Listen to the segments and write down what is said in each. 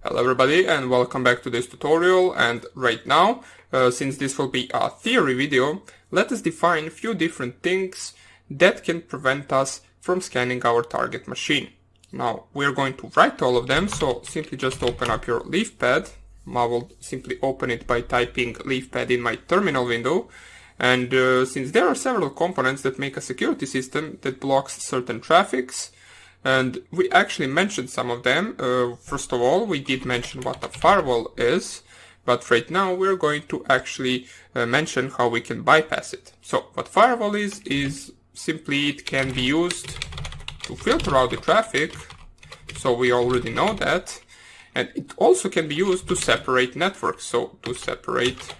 Hello everybody and welcome back to this tutorial, and right now, since this will be a theory video, let us define a few different things that can prevent us from scanning our target machine. Now we're going to write all of them, so simply just open up your LeafPad. I will simply open it by typing LeafPad in my terminal window, and since there are several components that make a security system that blocks certain traffics, and we actually mentioned some of them. First of all, we did mention what a firewall is, but right now we're going to actually mention how we can bypass it. So what firewall is simply it can be used to filter out the traffic, so we already know that, and it also can be used to separate networks, so to separate.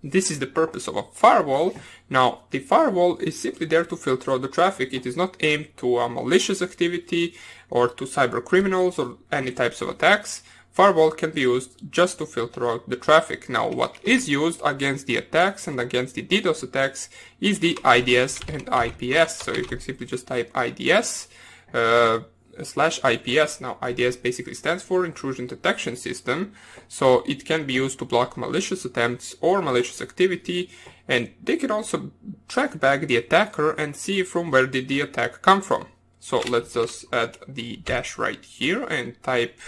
This is the purpose of a firewall. Now, the firewall is simply there to filter out the traffic. It is not aimed to malicious activity or to cyber criminals or any types of attacks. Firewall can be used just to filter out the traffic. Now, what is used against the attacks and against the DDoS attacks is the IDS and IPS. So you can simply just type IDS /IPS. Now, IDS basically stands for Intrusion Detection System, so it can be used to block malicious attempts or malicious activity, and they can also track back the attacker and see from where did the attack come from. So let's just add the dash right here and type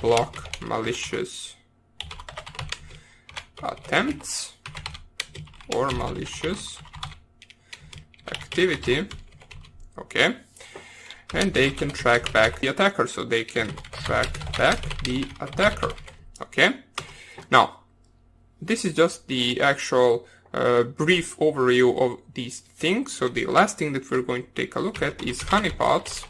block malicious attempts or malicious activity. Okay. And they can track back the attacker, so they can track back the attacker. Okay, now this is just the actual brief overview of these things. So the last thing that we're going to take a look at is honeypots.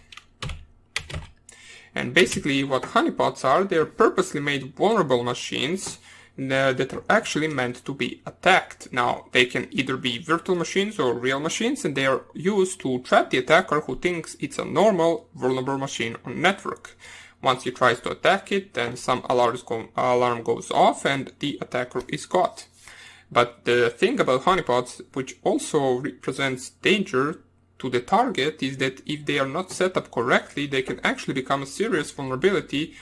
And basically what honeypots are, they're purposely made vulnerable machines that are actually meant to be attacked. Now, they can either be virtual machines or real machines, and they are used to trap the attacker who thinks it's a normal vulnerable machine on network. Once he tries to attack it, then some alarm goes off and the attacker is caught. But the thing about honeypots, which also represents danger to the target, is that if they are not set up correctly, they can actually become a serious vulnerability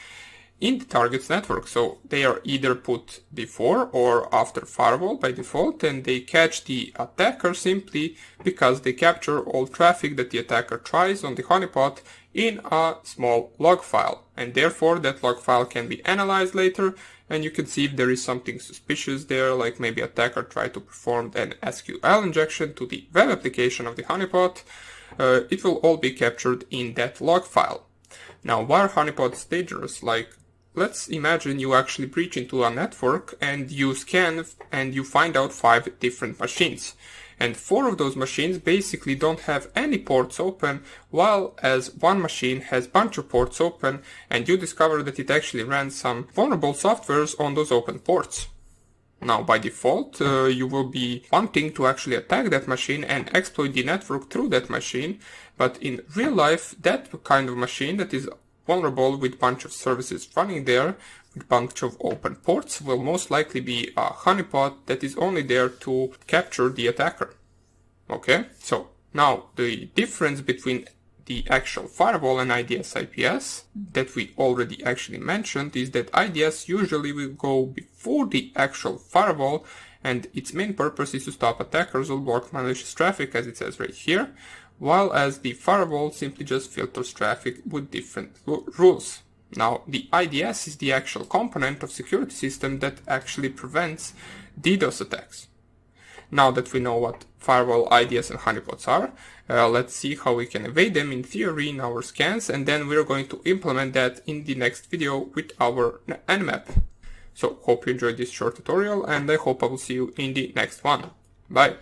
in the target's network. So they are either put before or after firewall by default, and they catch the attacker simply because they capture all traffic that the attacker tries on the honeypot in a small log file, and therefore that log file can be analyzed later, and you can see if there is something suspicious there, like maybe attacker tried to perform an SQL injection to the web application of the honeypot. It will all be captured in that log file. Now, why are honeypots dangerous? Like, let's imagine you actually breach into a network and you scan and you find out 5 different machines. And 4 of those machines basically don't have any ports open, while as one machine has a bunch of ports open, and you discover that it actually ran some vulnerable softwares on those open ports. Now, by default, you will be wanting to actually attack that machine and exploit the network through that machine, but in real life, that kind of machine that is vulnerable with a bunch of services running there, with a bunch of open ports, will most likely be a honeypot that is only there to capture the attacker. Okay, so now the difference between the actual firewall and IDS IPS that we already actually mentioned is that IDS usually will go before the actual firewall, and its main purpose is to stop attackers or block malicious traffic, as it says right here, while as the firewall simply just filters traffic with different rules. Now, the IDS is the actual component of security system that actually prevents DDoS attacks. Now that we know what firewall, IDS and honeypots are, let's see how we can evade them in theory in our scans, and then we're going to implement that in the next video with our Nmap. So, hope you enjoyed this short tutorial, and I hope I will see you in the next one. Bye!